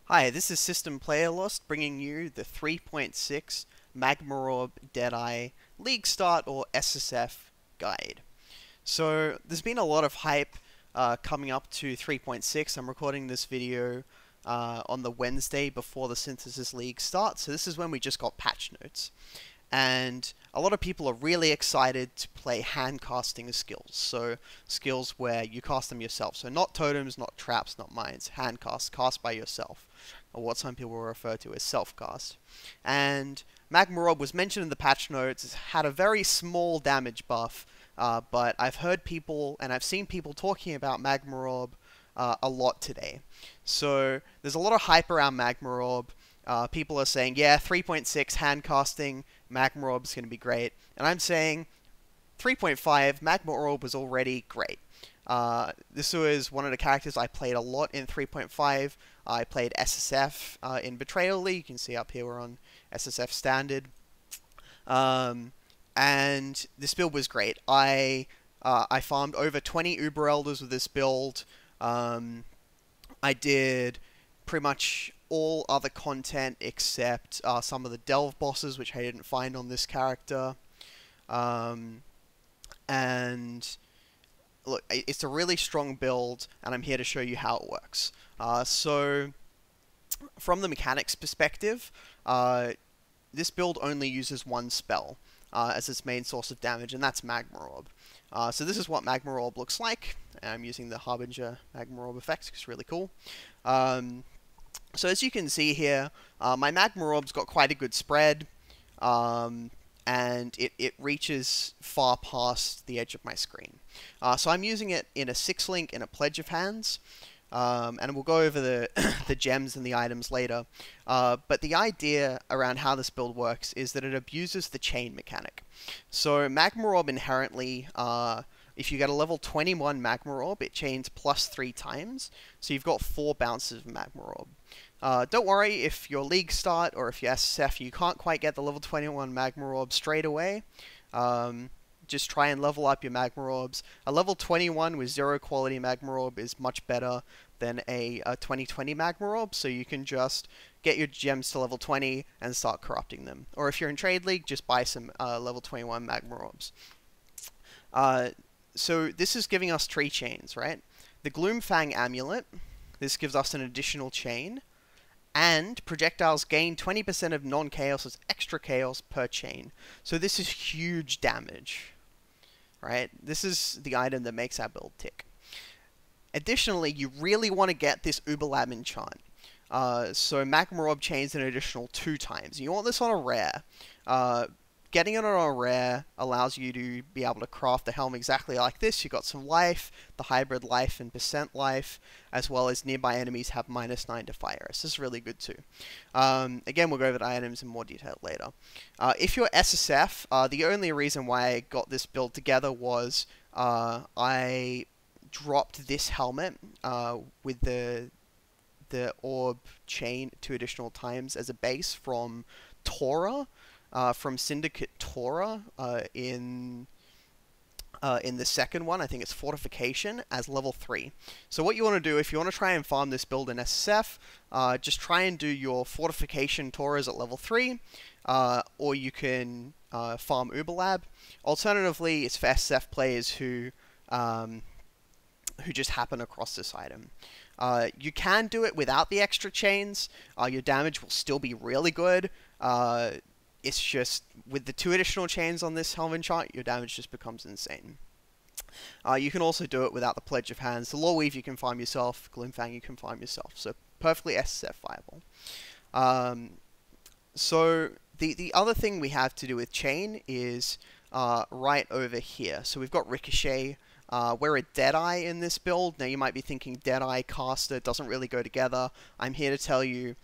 Hi, this is System Player Lost bringing you the 3.6 Magma Orb Deadeye League Start or SSF guide. So there's been a lot of hype coming up to 3.6. I'm recording this video on the Wednesday before the Synthesis League starts, so this is when we just got patch notes. And a lot of people are really excited to play hand casting skills. So skills where you cast them yourself. So not totems, not traps, not mines. Hand cast by yourself. Or what some people refer to as self-cast. And Magma Orb was mentioned in the patch notes. It's had a very small damage buff. But I've heard people, and I've seen people talking about Magma Orb a lot today. So there's a lot of hype around Magma Orb. People are saying, yeah, 3.6 hand casting, Magma Orb is going to be great. And I'm saying 3.5, Magma Orb was already great. This was one of the characters I played a lot in 3.5. I played SSF in Betrayal League. You can see up here we're on SSF Standard. And this build was great. I farmed over 20 Uber Elders with this build. I did pretty much all other content except some of the Delve bosses, which I didn't find on this character. And look, it's a really strong build, and I'm here to show you how it works. So, from the mechanics perspective, this build only uses one spell as its main source of damage, and that's Magma Orb. So this is what Magma Orb looks like. I'm using the Harbinger Magma Orb effect, it's really cool. So as you can see here, my Magma Orb's got quite a good spread, and it reaches far past the edge of my screen. So I'm using it in a 6-link in a Pledge of Hands, and we'll go over the, the gems and the items later. But the idea around how this build works is that it abuses the chain mechanic. So Magma Orb inherently, if you get a level 21 Magma Orb, it chains +3 times, so you've got 4 bounces of Magma Orb. Don't worry if your League start or if you're SSF, you can't quite get the level 21 Magma Orb straight away. Just try and level up your Magma Orbs. A level 21 with 0 quality Magma Orb is much better than a 2020 Magma Orb, so you can just get your gems to level 20 and start corrupting them. Or if you're in Trade League, just buy some level 21 Magma Orbs. So this is giving us 3 chains, right? The Gloomfang Amulet, this gives us an additional chain, and projectiles gain 20% of non-chaos as extra chaos per chain. So this is huge damage, right? This is the item that makes our build tick. Additionally, you really want to get this Uberlab enchant. So Magma Orb chains an additional 2 times. You want this on a rare. Getting it on a rare allows you to be able to craft the helm exactly like this. You've got some life, the hybrid life and percent life, as well as nearby enemies have -9 to fire. This is really good too. Again, we'll go over the items in more detail later. If you're SSF, the only reason why I got this build together was I dropped this helmet with the orb chain 2 additional times as a base from Tora. From Syndicate Tora in the second one, I think it's Fortification, as level 3. So what you want to do, if you want to try and farm this build in SSF, just try and do your Fortification Toras at level 3, or you can farm Uberlab. Alternatively, it's for SSF players who just happen across this item. You can do it without the extra chains. Your damage will still be really good. It's just, with the 2 additional chains on this helm enchant, your damage just becomes insane. You can also do it without the Pledge of Hands. The Law Weave you can farm yourself, Gloomfang you can farm yourself, so perfectly SSF viable. So the other thing we have to do with chain is right over here. So we've got Ricochet. We're a Deadeye in this build. Now you might be thinking Deadeye caster doesn't really go together. I'm here to tell you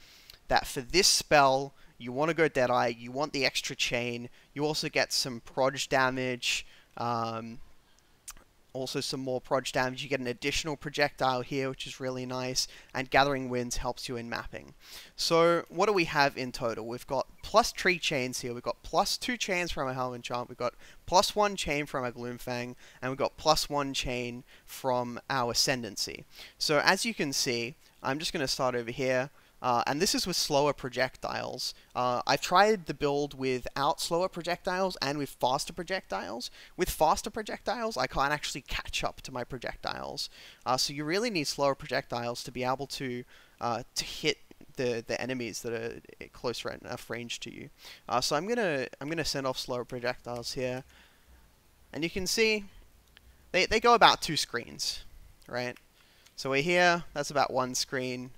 that for this spell, you want to go Deadeye, you want the extra chain, you also get some proj damage, also some more proj damage, you get an additional projectile here, which is really nice, and Gathering Winds helps you in mapping. So, what do we have in total? We've got +3 chains here, we've got +2 chains from a Helm Enchant, we've got +1 chain from a Gloomfang, and we've got +1 chain from our Ascendancy. So, as you can see, I'm just going to start over here. and this is with slower projectiles. I've tried the build without slower projectiles and with faster projectiles. With faster projectiles, I can't actually catch up to my projectiles. So you really need slower projectiles to be able to hit the enemies that are close enough range to you. So I'm gonna send off slower projectiles here, and you can see they go about 2 screens, right? So we're here. That's about 1 screen.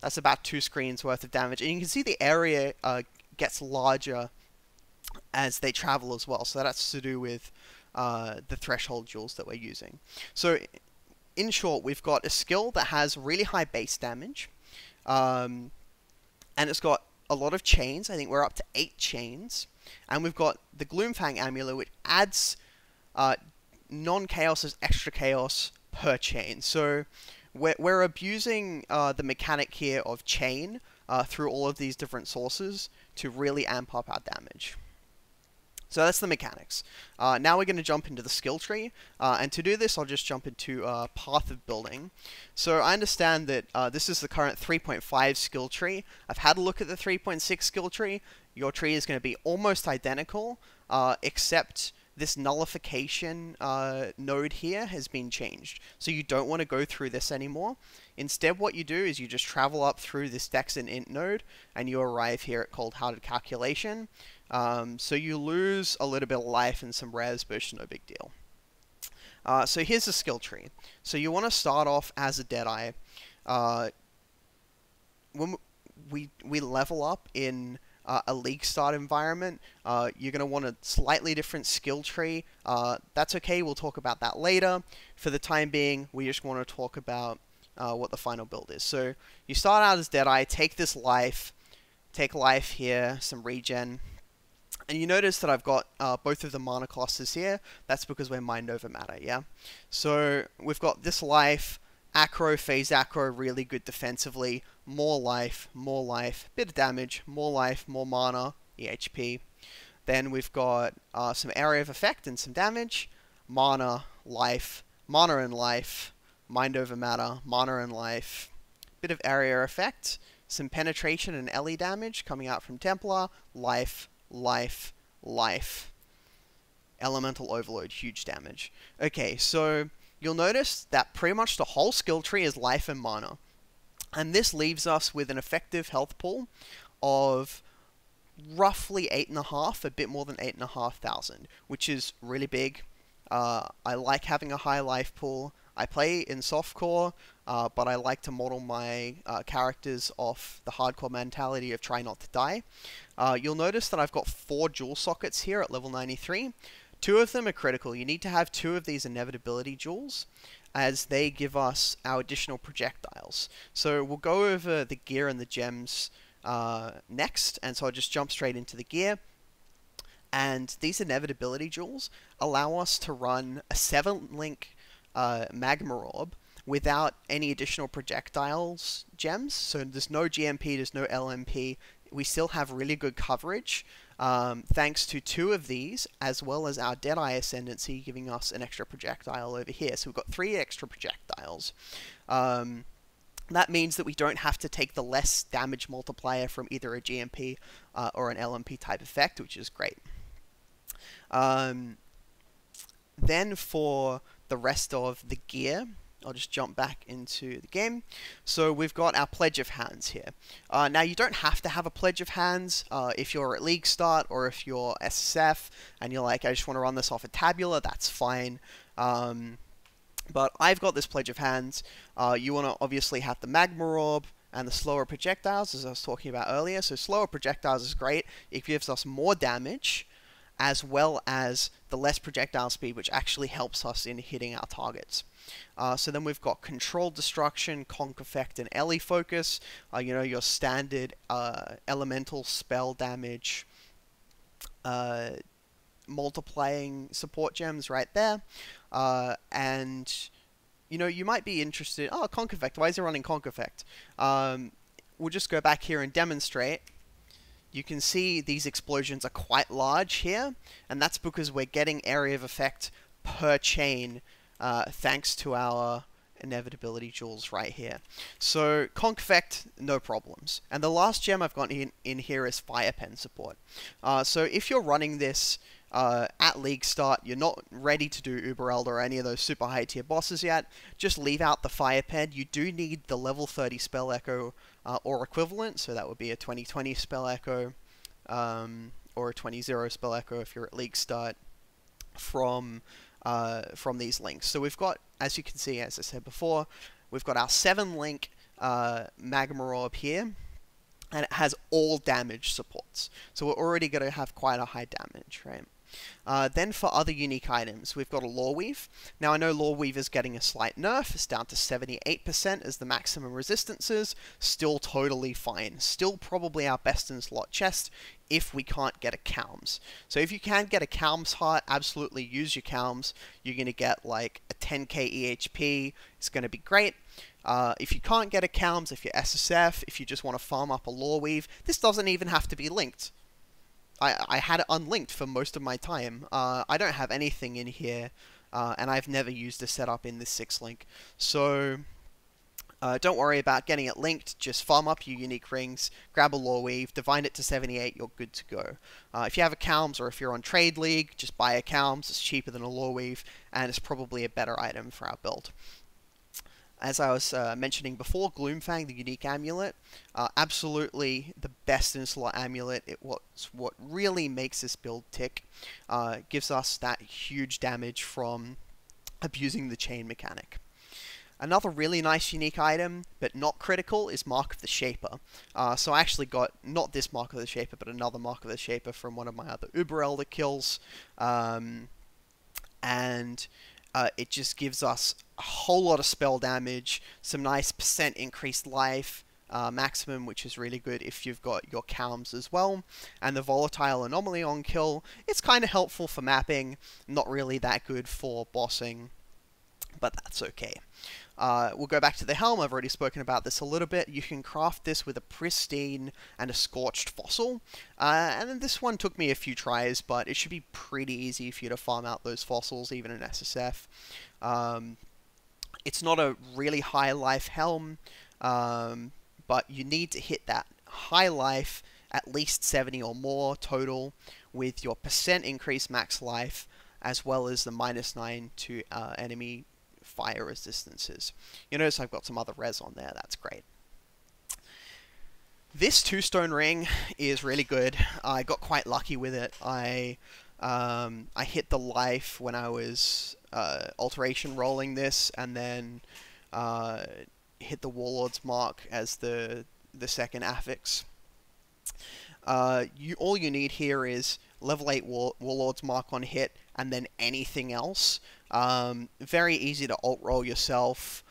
That's about 2 screens worth of damage, and you can see the area gets larger as they travel as well. So that's to do with the threshold jewels that we're using. So in short, we've got a skill that has really high base damage. And it's got a lot of chains. I think we're up to 8 chains. And we've got the Gloomfang Amulet, which adds non-chaos as extra chaos per chain. So we're abusing the mechanic here of chain through all of these different sources to really amp up our damage. So that's the mechanics. Now we're going to jump into the skill tree, and to do this I'll just jump into path of building. So I understand that this is the current 3.5 skill tree. I've had a look at the 3.6 skill tree. Your tree is going to be almost identical, except this nullification node here has been changed. So you don't want to go through this anymore. Instead, what you do is you just travel up through this dex and int node, and you arrive here at cold hearted calculation. So you lose a little bit of life and some res, but it's no big deal. So here's the skill tree. So you want to start off as a Deadeye. When we level up in a league start environment, you're going to want a slightly different skill tree. That's okay, we'll talk about that later. For the time being, we just want to talk about what the final build is. So you start out as Deadeye, take this life, take life here, some regen. And you notice that I've got both of the mana clusters here. That's because we're mined over matter, yeah? So we've got this life, acro, phase acro, really good defensively. More life, bit of damage, more life, more mana, EHP. Then we've got some area of effect and some damage. Mana, life, mana and life, mind over matter, mana and life. Bit of area effect, some penetration and LE damage coming out from Templar, life, life, life. Elemental overload, huge damage. Okay, so you'll notice that pretty much the whole skill tree is life and mana. And this leaves us with an effective health pool of roughly 8.5, a bit more than 8,500, which is really big. I like having a high life pool. I play in softcore, but I like to model my characters off the hardcore mentality of try not to die. You'll notice that I've got 4 jewel sockets here at level 93. 2 of them are critical. You need to have 2 of these inevitability jewels, as they give us our additional projectiles. So we'll go over the gear and the gems next, and so I'll just jump straight into the gear. And these inevitability jewels allow us to run a 7-link Magma Orb without any additional projectiles gems. So there's no GMP, there's no LMP. We still have really good coverage thanks to 2 of these, as well as our Deadeye Ascendancy giving us an extra projectile over here. So we've got 3 extra projectiles. That means that we don't have to take the less damage multiplier from either a GMP or an LMP type effect, which is great. Then for the rest of the gear, I'll just jump back into the game. So we've got our Pledge of Hands here. Now you don't have to have a Pledge of Hands if you're at League Start or if you're SSF and you're like, I just want to run this off a Tabular, that's fine. But I've got this Pledge of Hands. You want to obviously have the Magma Orb and the slower projectiles, as I was talking about earlier. So slower projectiles is great. It gives us more damage, as well as the less projectile speed, which actually helps us in hitting our targets. So then we've got Controlled Destruction, Conk Effect, and LE Focus. You know, your standard elemental spell damage, multiplying support gems right there. And, you know, you might be interested, oh, Conk Effect, why is it running Conk Effect? We'll just go back here and demonstrate. You can see these explosions are quite large here, and that's because we're getting area of effect per chain thanks to our inevitability jewels right here. So Conquest, no problems. And the last gem I've got in here is Fire Pen support. So if you're running this at League start, you're not ready to do Uber Elder or any of those super high tier bosses yet, just leave out the Fire Pen. You do need the level 30 Spell Echo or equivalent, so that would be a 2020 Spell Echo or a 20-0 Spell Echo if you're at League start from these links. So we've got, as you can see, as I said before, we've got our 7-link Magma Orb here, and it has all damage supports. So we're already going to have quite a high damage, right? Then for other unique items, we've got a Lore Weave. Now I know Lore Weave is getting a slight nerf. It's down to 78% as the maximum resistances. Still totally fine. Still probably our best in slot chest if we can't get a Calms. So if you can get a Calms heart, absolutely use your Calms. You're going to get like a 10k EHP. It's going to be great. If you can't get a Calms, if you're SSF, if you just want to farm up a Lore Weave, this doesn't even have to be linked. I had it unlinked for most of my time. I don't have anything in here, and I've never used a setup in this 6-link. So don't worry about getting it linked. Just farm up your unique rings, grab a Lore Weave, divine it to 78, you're good to go. If you have a Calms or if you're on Trade League, just buy a Calms. It's cheaper than a Lore Weave, and it's probably a better item for our build. As I was mentioning before, Gloomfang, the unique amulet, absolutely the best in slot amulet. What really makes this build tick. Gives us that huge damage from abusing the chain mechanic. Another really nice unique item, but not critical, is Mark of the Shaper. So I actually got, not this Mark of the Shaper, but another Mark of the Shaper from one of my other Uber Elder kills. It just gives us a whole lot of spell damage, some nice % increased life, maximum, which is really good if you've got your Calms as well, and the Volatile Anomaly on kill. It's kind of helpful for mapping, not really that good for bossing, but that's okay. We'll go back to the helm. I've already spoken about this a little bit. You can craft this with a Pristine and a Scorched Fossil. And then this one took me a few tries, but it should be pretty easy for you to farm out those fossils, even in SSF. It's not a really high life helm, but you need to hit that high life, at least 70 or more total, with your % increased max life, as well as the -9 to enemy fire resistances. You notice I've got some other res on there, that's great. This 2-stone ring is really good. I got quite lucky with it. I hit the life when I was alteration rolling this, and then hit the Warlord's Mark as the second affix. All you need here is level 8 Warlord's Mark on hit, and then anything else. Very easy to alt roll yourself.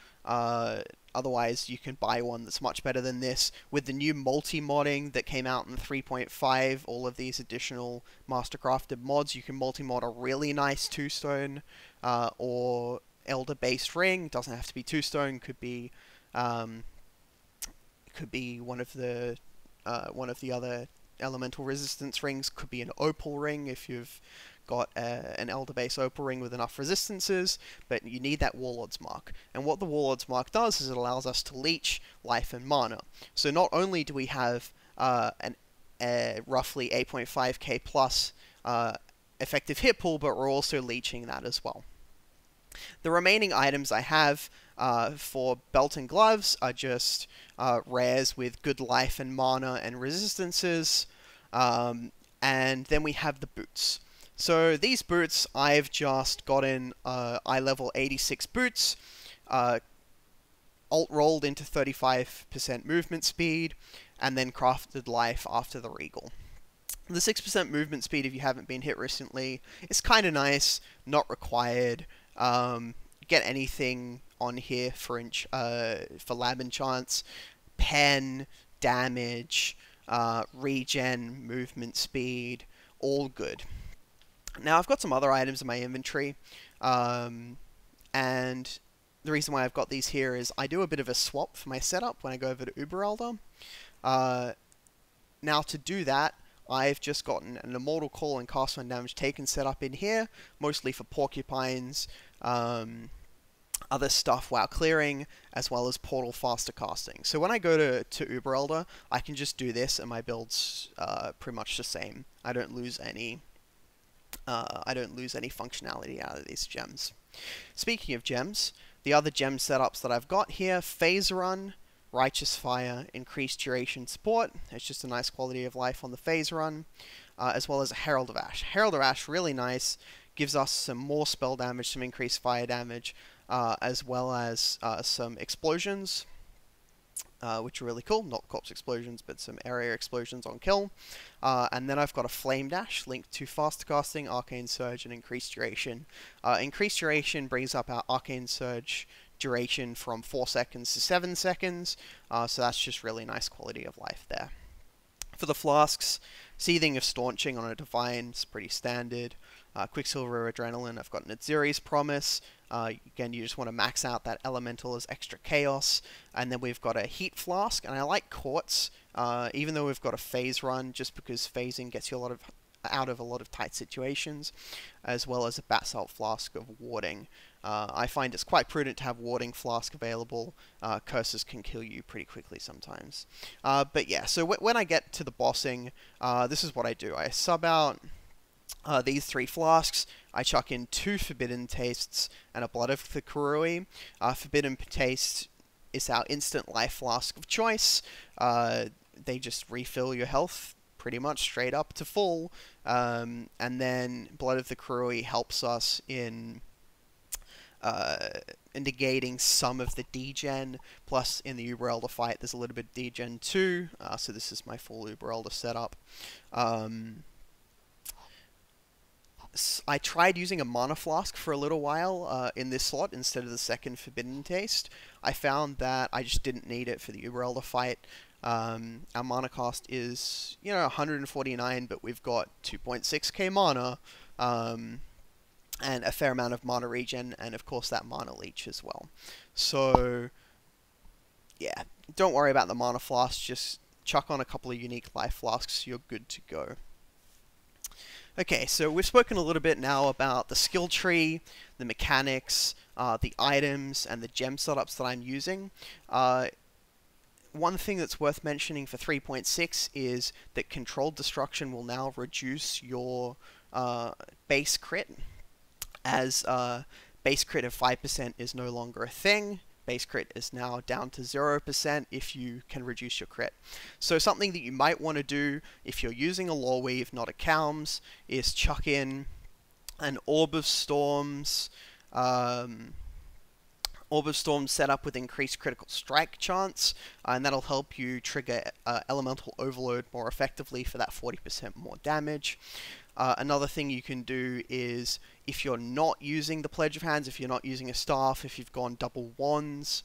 Otherwise, you can buy one that's much better than this. With the new multi-modding that came out in 3.5, all of these additional mastercrafted mods, you can multi-mod a really nice 2-stone or Elder-based ring. Doesn't have to be 2-stone. Could be one of the other elemental resistance rings. Could be an opal ring if you've got an Elder base opal ring with enough resistances, but you need that Warlord's Mark. And what the Warlord's Mark does is it allows us to leech life and mana. So not only do we have roughly 8.5k plus effective hit pool, but we're also leeching that as well. The remaining items I have for belt and gloves are just rares with good life and mana and resistances, and then we have the boots. So these boots, I've just gotten eye level 86 boots, alt rolled into 35% movement speed, and then crafted life after the regal. The 6% movement speed, if you haven't been hit recently, is kind of nice, not required. Get anything on here for lab enchants, pen, damage, regen, movement speed, all good. Now I've got some other items in my inventory, and the reason why I've got these here is I do a bit of a swap for my setup when I go over to Uber Elder. Now to do that, I've just gotten an Immortal Call and Cast 1 Damage Taken set up in here, mostly for porcupines, other stuff while clearing, as well as portal faster casting. So when I go to Uber Elder, I can just do this, and my build's pretty much the same. I don't lose any functionality out of these gems. Speaking of gems, the other gem setups that I've got here: Phase Run, Righteous Fire, Increased Duration Support. It's just a nice quality of life on the Phase Run, as well as a Herald of Ash. Herald of Ash, really nice, gives us some more spell damage, some increased fire damage, as well as some explosions, which are really cool. Not corpse explosions, but some area explosions on kill. And then I've got a Flame Dash linked to faster casting, Arcane Surge, and Increased Duration. Increased Duration brings up our Arcane Surge duration from 4 seconds to 7 seconds, so that's just really nice quality of life there. For the flasks, Seething of Staunching on a Divine is pretty standard. Quicksilver Adrenaline, I've got an Atziri's Promise. Again, you just want to max out that elemental as extra chaos. And then we've got a Heat Flask, and I like Quartz, even though we've got a Phase Run, just because phasing gets you out of a lot of tight situations, as well as a Basalt Flask of Warding. I find it's quite prudent to have Warding Flask available. Curses can kill you pretty quickly sometimes. But yeah, so when I get to the bossing, this is what I do. I sub out these 3 flasks. I chuck in 2 Forbidden Tastes and a Blood of the Karui. Forbidden Taste is our instant life flask of choice. They just refill your health pretty much straight up to full. And then Blood of the Karui helps us in negating some of the degen, plus in the Uber Elder fight there's a little bit of degen too, so this is my full Uber Elder setup. I tried using a Mana Flask for a little while in this slot instead of the second Forbidden Taste. I found that I just didn't need it for the Uber Elder fight. Our mana cost is, 149, but we've got 2.6k mana, and a fair amount of mana regen, and of course that mana leech as well. So, yeah, don't worry about the Mana Flask, just chuck on a couple of unique life flasks, you're good to go. Okay, so we've spoken a little bit now about the skill tree, the mechanics, the items, and the gem setups that I'm using. One thing that's worth mentioning for 3.6 is that Controlled Destruction will now reduce your base crit, as base crit of 5% is no longer a thing. Base crit is now down to 0% if you can reduce your crit. So something that you might want to do if you're using a Lore Weave, not a Calms, is chuck in an Orb of Storms. Orb of Storms set up with increased critical strike chance, and that'll help you trigger Elemental Overload more effectively for that 40% more damage. Another thing you can do is, if you're not using the Pledge of Hands, if you're not using a staff, if you've gone double wands,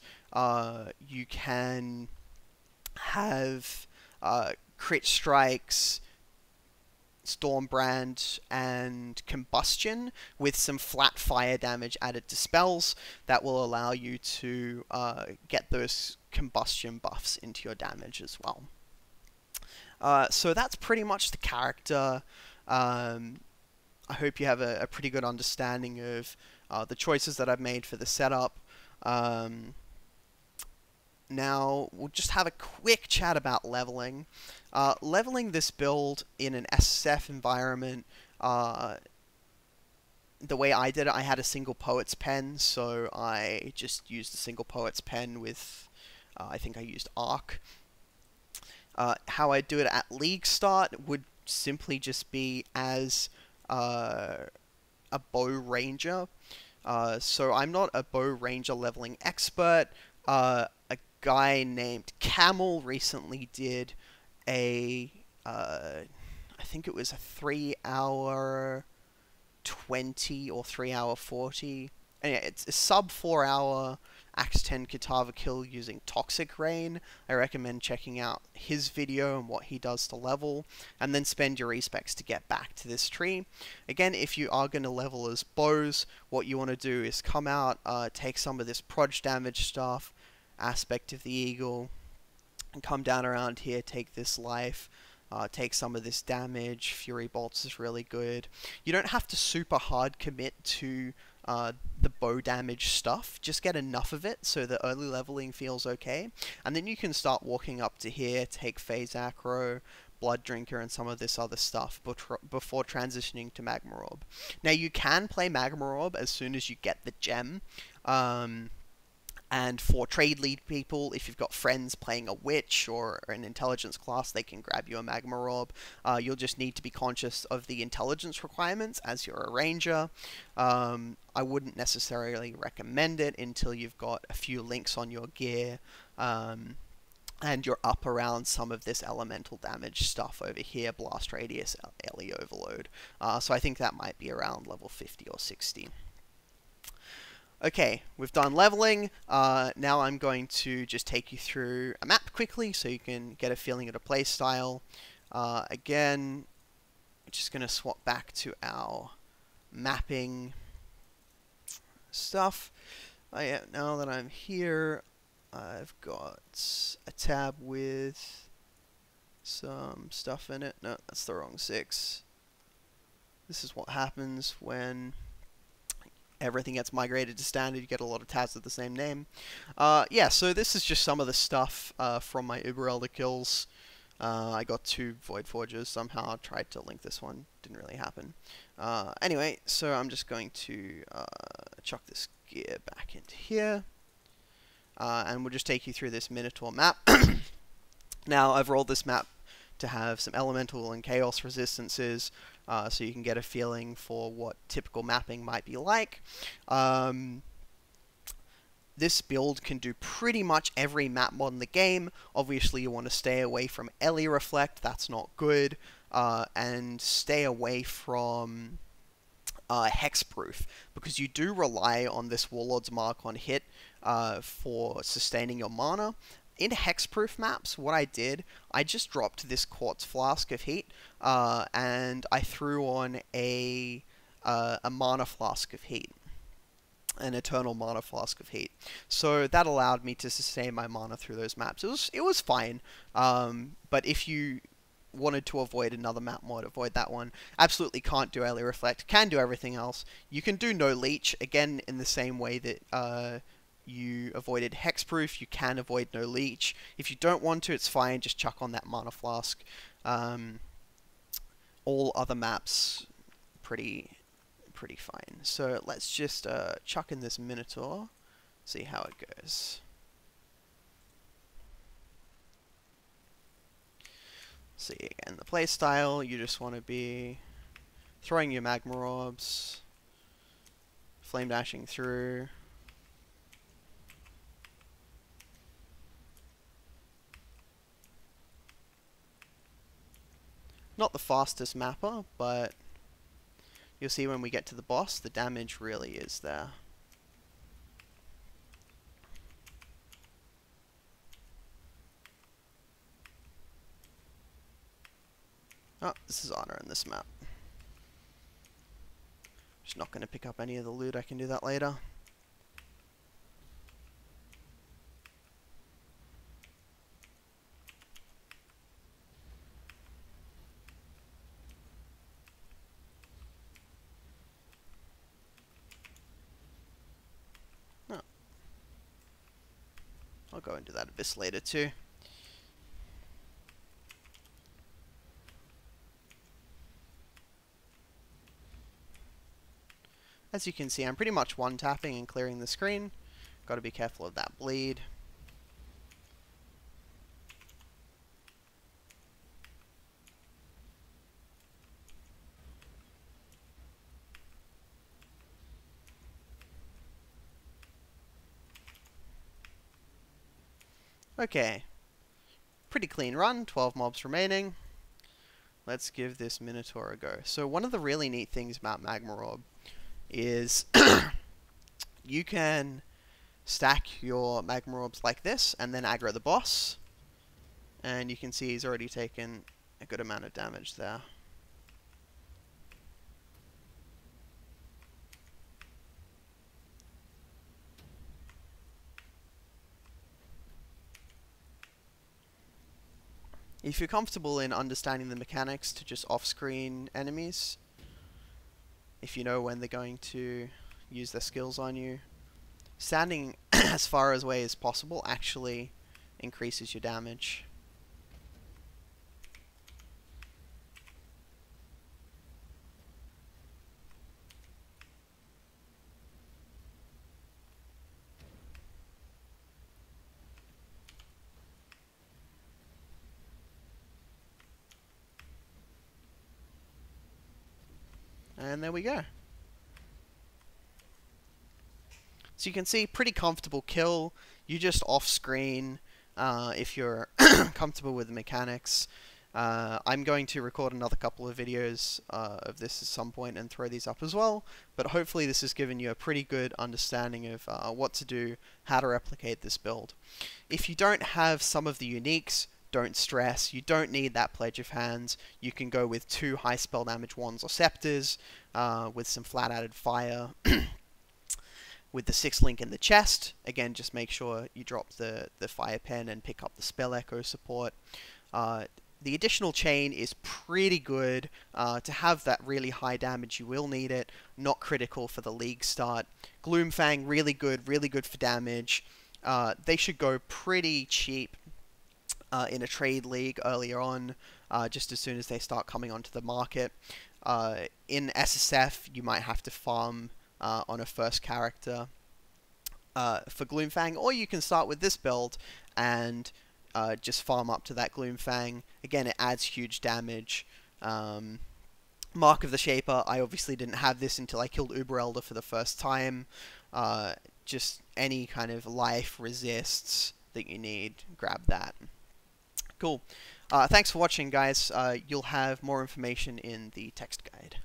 you can have crit strikes, Stormbrand, and Combustion with some flat fire damage added to spells that will allow you to get those combustion buffs into your damage as well. So that's pretty much the character. I hope you have a pretty good understanding of the choices that I've made for the setup. Now, we'll just have a quick chat about leveling. Leveling this build in an SSF environment, the way I did it, I had a single Poet's Pen, so I just used a single Poet's Pen with, I think I used Arc. How I do it at League start would simply just be as a bow ranger. So I'm not a bow ranger leveling expert. A guy named Camel recently did a, I think it was a 3-hour 20 or 3-hour 40. Anyway, it's a sub 4-hour Axe 10 Kitava kill using Toxic Rain. I recommend checking out his video and what he does to level, and then spend your respecs to get back to this tree. Again, if you are going to level as bows, what you want to do is come out, take some of this proj damage stuff, Aspect of the Eagle, and come down around here, take this life, take some of this damage. Fury Bolts is really good. You don't have to super hard commit to the bow damage stuff. Just get enough of it so the early leveling feels okay, and then you can start walking up to here, take phase acro, blood drinker, and some of this other stuff before transitioning to magma orb. Now you can play magma orb as soon as you get the gem. And for trade lead people, if you've got friends playing a witch or an intelligence class, they can grab you a magma orb. You'll just need to be conscious of the intelligence requirements as you're a ranger. I wouldn't necessarily recommend it until you've got a few links on your gear, and you're up around some of this elemental damage stuff over here, blast radius, LE overload. So I think that might be around level 50 or 60. Okay, we've done leveling. Now I'm going to just take you through a map quickly so you can get a feeling of the play style. Again, I'm just going to swap back to our mapping stuff. Now that I'm here, I've got a tab with some stuff in it. No, that's the wrong 6. This is what happens when everything gets migrated to standard. You get a lot of tabs with the same name. Yeah, so this is just some of the stuff from my Uber Elder kills. I got 2 Void Forges somehow. I tried to link this one. Didn't really happen. Anyway, so I'm just going to chuck this gear back into here. And we'll just take you through this Minotaur map. Now, I've rolled this map to have some elemental and chaos resistances, so you can get a feeling for what typical mapping might be like. This build can do pretty much every map mod in the game. Obviously, you want to stay away from LE Reflect, that's not good, and stay away from Hexproof, because you do rely on this Warlord's Mark on hit for sustaining your mana. In hexproof maps, what I did, I just dropped this quartz flask of heat, and I threw on a mana flask of heat, an eternal mana flask of heat. So that allowed me to sustain my mana through those maps. It was fine, but if you wanted to avoid another map mod, avoid that one. Absolutely can't do LE Reflect, can do everything else. You can do no leech, again in the same way that you avoided hexproof, you can avoid no leech. If you don't want to, it's fine, just chuck on that mana flask. All other maps, pretty fine. So let's just chuck in this Minotaur, see how it goes. See, again, the playstyle, you just want to be throwing your magma orbs, flame dashing through. Not the fastest mapper, but you'll see when we get to the boss, the damage really is there. Oh, this is honor in this map. Just not going to pick up any of the loot, I can do that later. Oh. I'll go and do that abyss later too. As you can see, I'm pretty much one-tapping and clearing the screen. Got to be careful of that bleed. Okay. Pretty clean run, 12 mobs remaining. Let's give this Minotaur a go. So one of the really neat things about Magma Orb is you can stack your magma orbs like this and then aggro the boss, and you can see he's already taken a good amount of damage there. If you're comfortable in understanding the mechanics to just off-screen enemies, if you know when they're going to use their skills on you. Standing as far away as possible actually increases your damage. And there we go. So you can see, pretty comfortable kill. You just off-screen if you're comfortable with the mechanics. I'm going to record another couple of videos of this at some point and throw these up as well, but hopefully this has given you a pretty good understanding of what to do, how to replicate this build. If you don't have some of the uniques, don't stress. You don't need that Pledge of Hands. You can go with 2 high spell damage wands or scepters with some flat added fire. With the 6 link in the chest, again, just make sure you drop the fire pen and pick up the spell echo support. The additional chain is pretty good. To have that really high damage, you will need it. Not critical for the league start. Gloomfang, really good for damage. They should go pretty cheap in a trade league earlier on, just as soon as they start coming onto the market. In SSF, you might have to farm on a first character for Gloomfang, or you can start with this build and just farm up to that Gloomfang. Again, it adds huge damage. Mark of the Shaper, I obviously didn't have this until I killed Uber Elder for the first time. Just any kind of life resists that you need, grab that. Cool. Thanks for watching, guys. You'll have more information in the text guide.